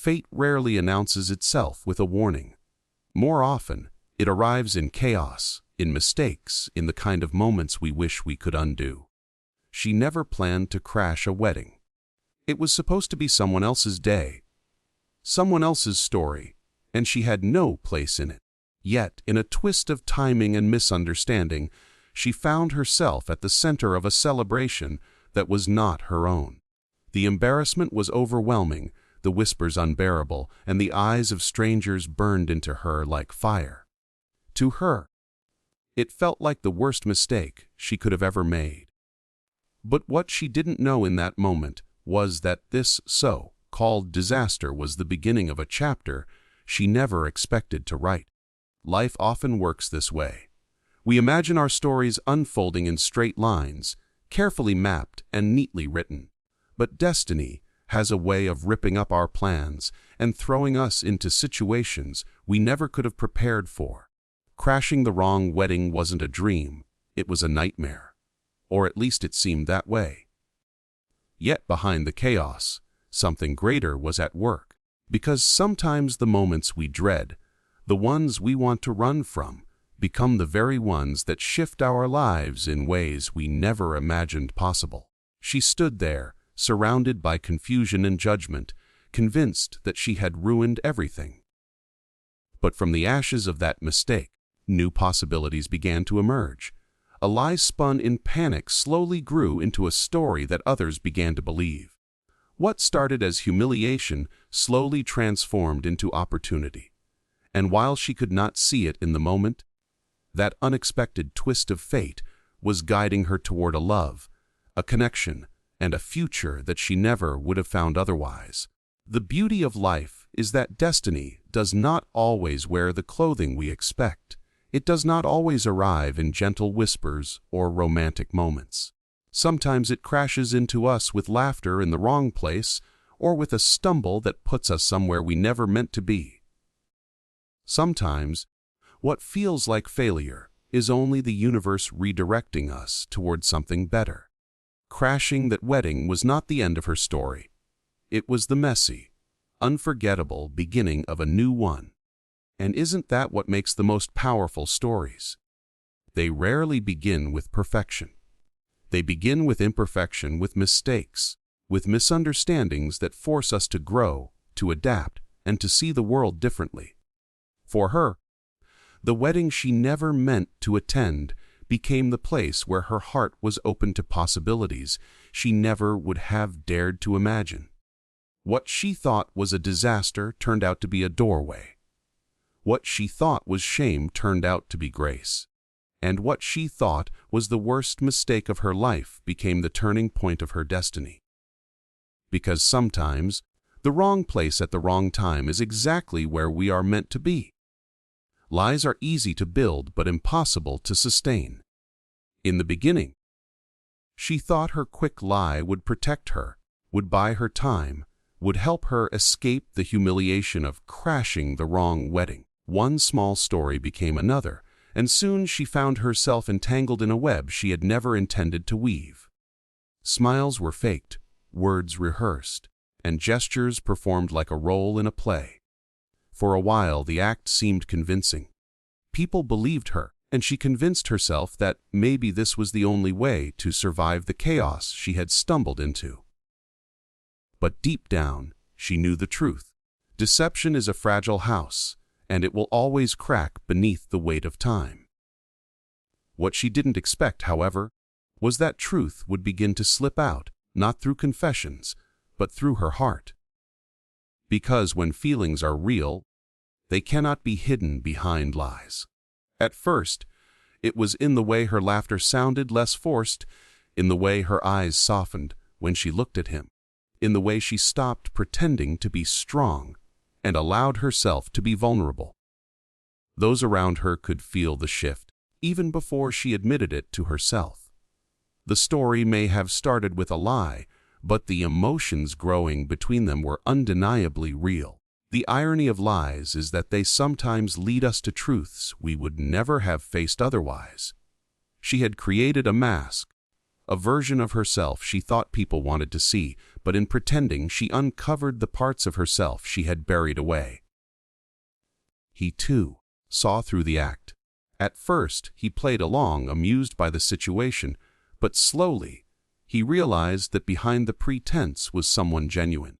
fate rarely announces itself with a warning. More often, it arrives in chaos, in mistakes, in the kind of moments we wish we could undo. She never planned to crash a wedding. It was supposed to be someone else's day, someone else's story, and she had no place in it. Yet, in a twist of timing and misunderstanding, she found herself at the center of a celebration that was not her own. The embarrassment was overwhelming, the whispers unbearable, and the eyes of strangers burned into her like fire. To her, it felt like the worst mistake she could have ever made. But what she didn't know in that moment was that this so-called disaster was the beginning of a chapter she never expected to write. Life often works this way. We imagine our stories unfolding in straight lines, carefully mapped and neatly written. But destiny has a way of ripping up our plans and throwing us into situations we never could have prepared for. Crashing the wrong wedding wasn't a dream, it was a nightmare. Or at least it seemed that way. Yet behind the chaos, something greater was at work. Because sometimes the moments we dread, the ones we want to run from, become the very ones that shift our lives in ways we never imagined possible. She stood there, surrounded by confusion and judgment, convinced that she had ruined everything. But from the ashes of that mistake, new possibilities began to emerge. A lie spun in panic slowly grew into a story that others began to believe. What started as humiliation slowly transformed into opportunity. And while she could not see it in the moment, that unexpected twist of fate was guiding her toward a love, a connection, and a future that she never would have found otherwise. The beauty of life is that destiny does not always wear the clothing we expect. It does not always arrive in gentle whispers or romantic moments. Sometimes it crashes into us with laughter in the wrong place or with a stumble that puts us somewhere we never meant to be. Sometimes, what feels like failure is only the universe redirecting us toward something better. Crashing that wedding was not the end of her story. It was the messy, unforgettable beginning of a new one. And isn't that what makes the most powerful stories? They rarely begin with perfection. They begin with imperfection, with mistakes, with misunderstandings that force us to grow, to adapt, and to see the world differently. For her, the wedding she never meant to attend became the place where her heart was open to possibilities she never would have dared to imagine. What she thought was a disaster turned out to be a doorway. What she thought was shame turned out to be grace. And what she thought was the worst mistake of her life became the turning point of her destiny. Because sometimes, the wrong place at the wrong time is exactly where we are meant to be. Lies are easy to build but impossible to sustain. In the beginning, she thought her quick lie would protect her, would buy her time, would help her escape the humiliation of crashing the wrong wedding. One small story became another, and soon she found herself entangled in a web she had never intended to weave. Smiles were faked, words rehearsed, and gestures performed like a role in a play. For a while, the act seemed convincing. People believed her, and she convinced herself that maybe this was the only way to survive the chaos she had stumbled into. But deep down, she knew the truth. Deception is a fragile house, and it will always crack beneath the weight of time. What she didn't expect, however, was that truth would begin to slip out, not through confessions, but through her heart. Because when feelings are real, they cannot be hidden behind lies. At first, it was in the way her laughter sounded less forced, in the way her eyes softened when she looked at him, in the way she stopped pretending to be strong and allowed herself to be vulnerable. Those around her could feel the shift, even before she admitted it to herself. The story may have started with a lie, but the emotions growing between them were undeniably real. The irony of lies is that they sometimes lead us to truths we would never have faced otherwise. She had created a mask, a version of herself she thought people wanted to see, but in pretending she uncovered the parts of herself she had buried away. He, too, saw through the act. At first, he played along, amused by the situation, but slowly, he realized that behind the pretense was someone genuine,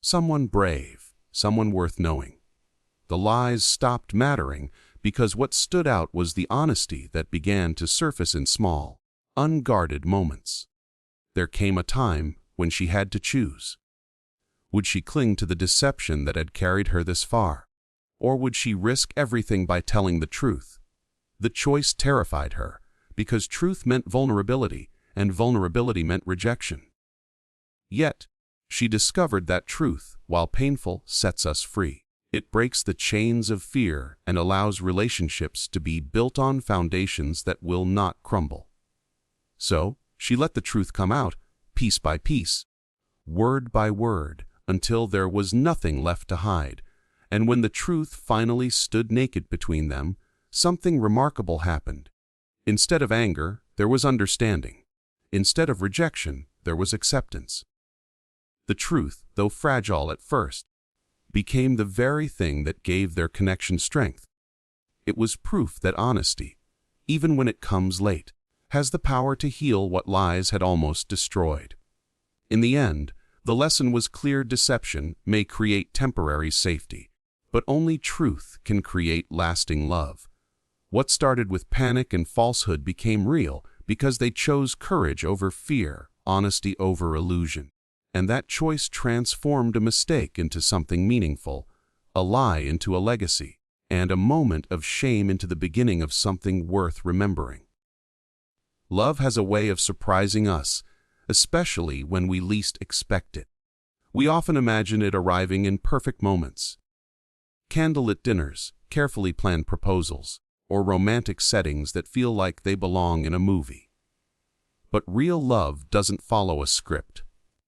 someone brave, someone worth knowing. The lies stopped mattering because what stood out was the honesty that began to surface in small, unguarded moments. There came a time when she had to choose. Would she cling to the deception that had carried her this far? Or would she risk everything by telling the truth? The choice terrified her, because truth meant vulnerability, and vulnerability meant rejection. Yet, she discovered that truth, while painful, sets us free. It breaks the chains of fear and allows relationships to be built on foundations that will not crumble. So, she let the truth come out, piece by piece, word by word, until there was nothing left to hide. And when the truth finally stood naked between them, something remarkable happened. Instead of anger, there was understanding. Instead of rejection, there was acceptance. The truth, though fragile at first, became the very thing that gave their connection strength. It was proof that honesty, even when it comes late, has the power to heal what lies had almost destroyed. In the end, the lesson was clear: deception may create temporary safety, but only truth can create lasting love. What started with panic and falsehood became real because they chose courage over fear, honesty over illusion. And that choice transformed a mistake into something meaningful, a lie into a legacy, and a moment of shame into the beginning of something worth remembering. Love has a way of surprising us, especially when we least expect it. We often imagine it arriving in perfect moments. Candlelit dinners, carefully planned proposals, or romantic settings that feel like they belong in a movie. But real love doesn't follow a script.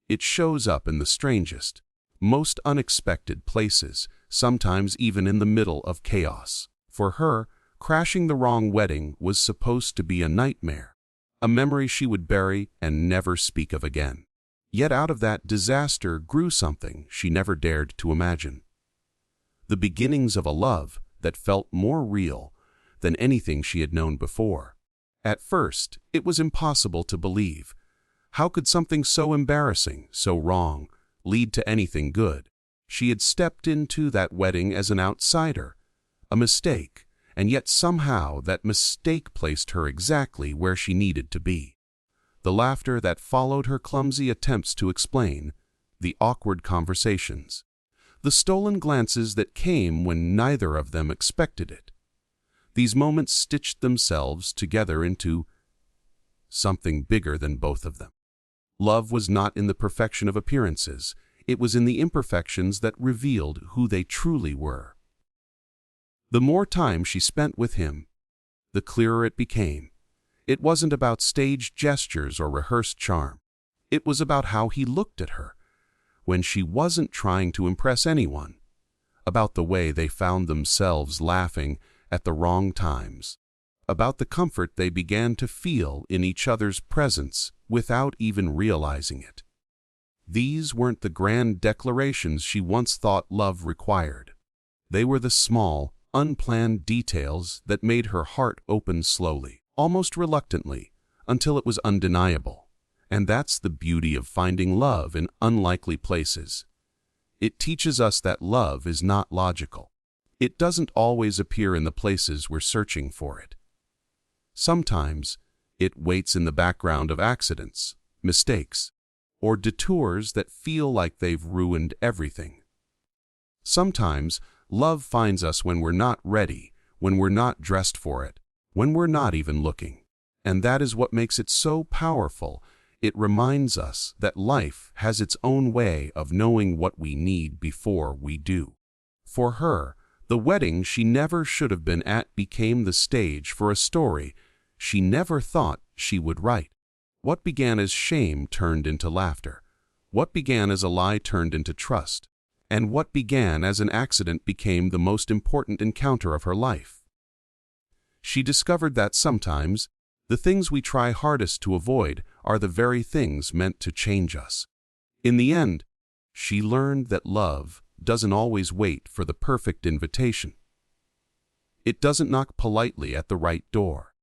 It shows up in the strangest, most unexpected places, sometimes even in the middle of chaos. For her, crashing the wrong wedding was supposed to be a nightmare, a memory she would bury and never speak of again. Yet out of that disaster grew something she never dared to imagine. The beginnings of a love that felt more real than anything she had known before. At first, it was impossible to believe. How could something so embarrassing, so wrong, lead to anything good? She had stepped into that wedding as an outsider, a mistake, and yet somehow that mistake placed her exactly where she needed to be. The laughter that followed her clumsy attempts to explain, the awkward conversations, the stolen glances that came when neither of them expected it. These moments stitched themselves together into something bigger than both of them. Love was not in the perfection of appearances. It was in the imperfections that revealed who they truly were. The more time she spent with him, the clearer it became. It wasn't about staged gestures or rehearsed charm. It was about how he looked at her when she wasn't trying to impress anyone, about the way they found themselves laughing at the wrong times, about the comfort they began to feel in each other's presence without even realizing it. These weren't the grand declarations she once thought love required. They were the small, unplanned details that made her heart open slowly, almost reluctantly, until it was undeniable. And that's the beauty of finding love in unlikely places. It teaches us that love is not logical. It doesn't always appear in the places we're searching for it. Sometimes, it waits in the background of accidents, mistakes, or detours that feel like they've ruined everything. Sometimes, love finds us when we're not ready, when we're not dressed for it, when we're not even looking. And that is what makes it so powerful. It reminds us that life has its own way of knowing what we need before we do. For her, the wedding she never should have been at became the stage for a story she never thought she would write. What began as shame turned into laughter. What began as a lie turned into trust. And what began as an accident became the most important encounter of her life. She discovered that sometimes, the things we try hardest to avoid are the very things meant to change us. In the end, she learned that love doesn't always wait for the perfect invitation. It doesn't knock politely at the right door.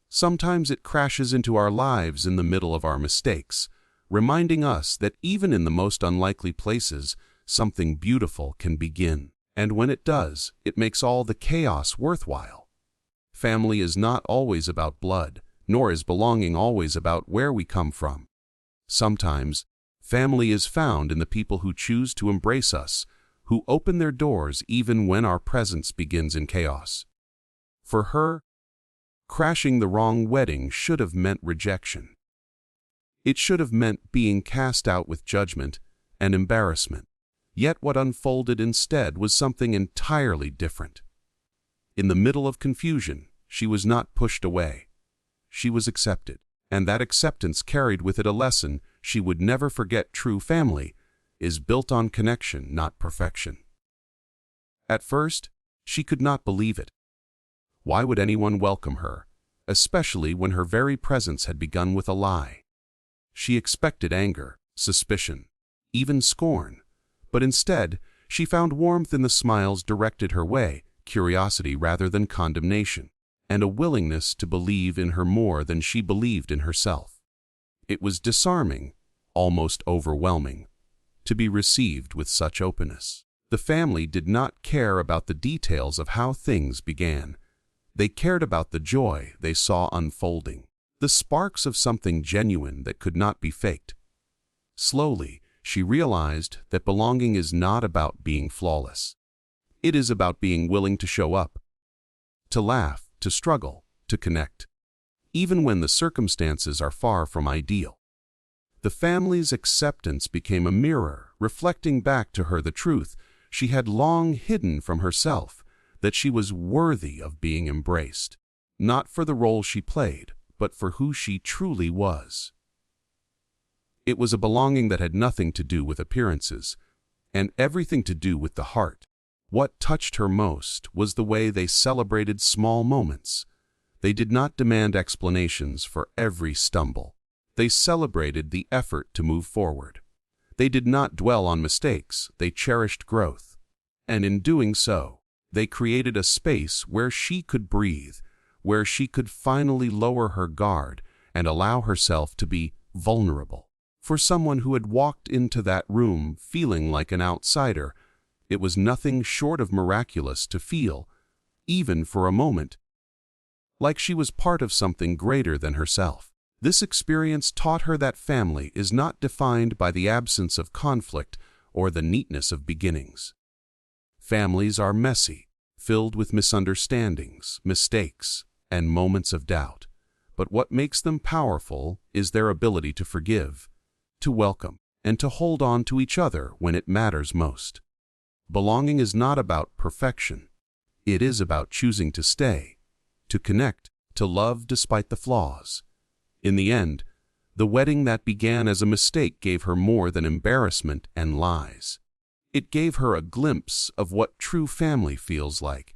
Sometimes it crashes into our lives in the middle of our mistakes, reminding us that even in the most unlikely places, something beautiful can begin. And when it does, it makes all the chaos worthwhile. Family is not always about blood, nor is belonging always about where we come from. Sometimes, family is found in the people who choose to embrace us, who open their doors even when our presence begins in chaos. For her, crashing the wrong wedding should have meant rejection. It should have meant being cast out with judgment and embarrassment. Yet what unfolded instead was something entirely different. In the middle of confusion, she was not pushed away. She was accepted, and that acceptance carried with it a lesson she would never forget. True family is built on connection, not perfection. At first, she could not believe it. Why would anyone welcome her, especially when her very presence had begun with a lie? She expected anger, suspicion, even scorn, but instead, she found warmth in the smiles directed her way, curiosity rather than condemnation, and a willingness to believe in her more than she believed in herself. It was disarming, almost overwhelming, to be received with such openness. The family did not care about the details of how things began. They cared about the joy they saw unfolding, the sparks of something genuine that could not be faked. Slowly, she realized that belonging is not about being flawless. It is about being willing to show up, to laugh, to struggle, to connect, even when the circumstances are far from ideal. The family's acceptance became a mirror, reflecting back to her the truth she had long hidden from herself, that she was worthy of being embraced, not for the role she played, but for who she truly was. It was a belonging that had nothing to do with appearances, and everything to do with the heart. What touched her most was the way they celebrated small moments. They did not demand explanations for every stumble. They celebrated the effort to move forward. They did not dwell on mistakes, they cherished growth. And in doing so, they created a space where she could breathe, where she could finally lower her guard and allow herself to be vulnerable. For someone who had walked into that room feeling like an outsider, it was nothing short of miraculous to feel, even for a moment, like she was part of something greater than herself. This experience taught her that family is not defined by the absence of conflict or the neatness of beginnings. Families are messy, filled with misunderstandings, mistakes, and moments of doubt. But what makes them powerful is their ability to forgive, to welcome, and to hold on to each other when it matters most. Belonging is not about perfection. It is about choosing to stay, to connect, to love despite the flaws. In the end, the wedding that began as a mistake gave her more than embarrassment and lies. It gave her a glimpse of what true family feels like.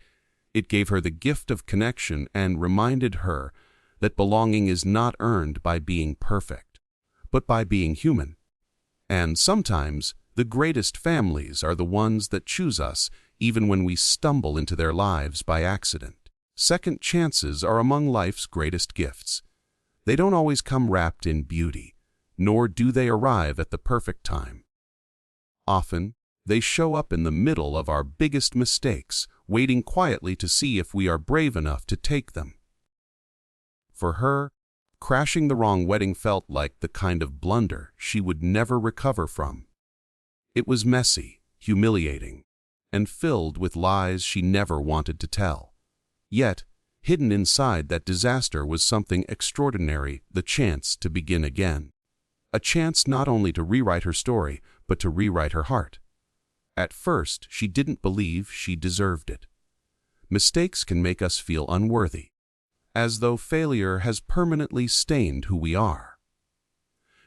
It gave her the gift of connection and reminded her that belonging is not earned by being perfect, but by being human. And sometimes, the greatest families are the ones that choose us even when we stumble into their lives by accident. Second chances are among life's greatest gifts. They don't always come wrapped in beauty, nor do they arrive at the perfect time. Often, they show up in the middle of our biggest mistakes, waiting quietly to see if we are brave enough to take them. For her, crashing the wrong wedding felt like the kind of blunder she would never recover from. It was messy, humiliating, and filled with lies she never wanted to tell. Yet, hidden inside that disaster was something extraordinary: the chance to begin again. A chance not only to rewrite her story, but to rewrite her heart. At first, she didn't believe she deserved it. Mistakes can make us feel unworthy, as though failure has permanently stained who we are.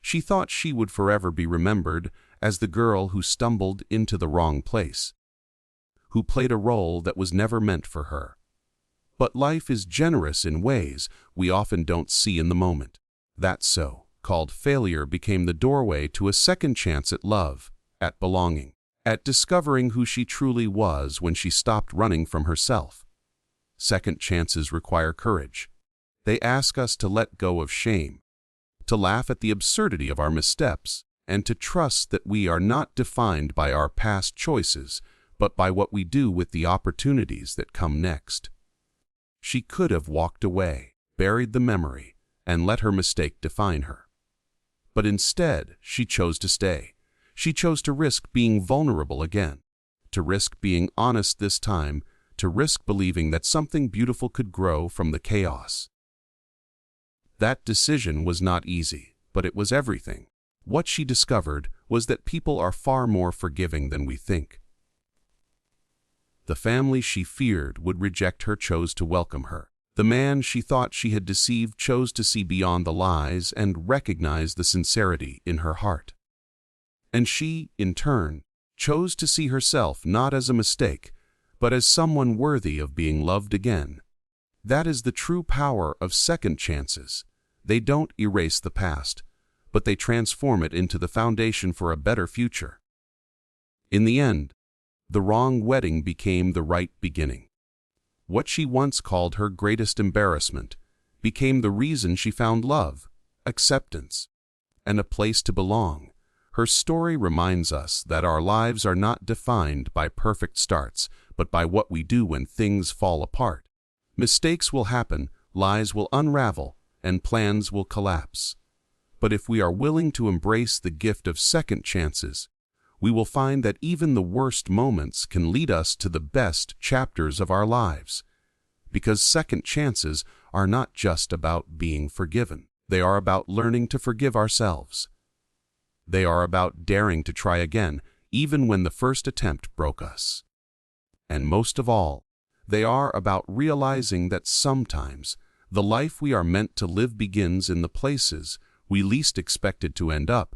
She thought she would forever be remembered as the girl who stumbled into the wrong place, who played a role that was never meant for her. But life is generous in ways we often don't see in the moment. That's so. called failure became the doorway to a second chance at love, at belonging, at discovering who she truly was when she stopped running from herself. Second chances require courage. They ask us to let go of shame, to laugh at the absurdity of our missteps, and to trust that we are not defined by our past choices, but by what we do with the opportunities that come next. She could have walked away, buried the memory, and let her mistake define her. But instead, she chose to stay. She chose to risk being vulnerable again, to risk being honest this time, to risk believing that something beautiful could grow from the chaos. That decision was not easy, but it was everything. What she discovered was that people are far more forgiving than we think. The family she feared would reject her chose to welcome her. The man she thought she had deceived chose to see beyond the lies and recognize the sincerity in her heart. And she, in turn, chose to see herself not as a mistake, but as someone worthy of being loved again. That is the true power of second chances. They don't erase the past, but they transform it into the foundation for a better future. In the end, the wrong wedding became the right beginning. What she once called her greatest embarrassment became the reason she found love, acceptance, and a place to belong. Her story reminds us that our lives are not defined by perfect starts, but by what we do when things fall apart. Mistakes will happen, lies will unravel, and plans will collapse. But if we are willing to embrace the gift of second chances, we will find that even the worst moments can lead us to the best chapters of our lives. Because second chances are not just about being forgiven. They are about learning to forgive ourselves. They are about daring to try again, even when the first attempt broke us. And most of all, they are about realizing that sometimes the life we are meant to live begins in the places we least expected to end up.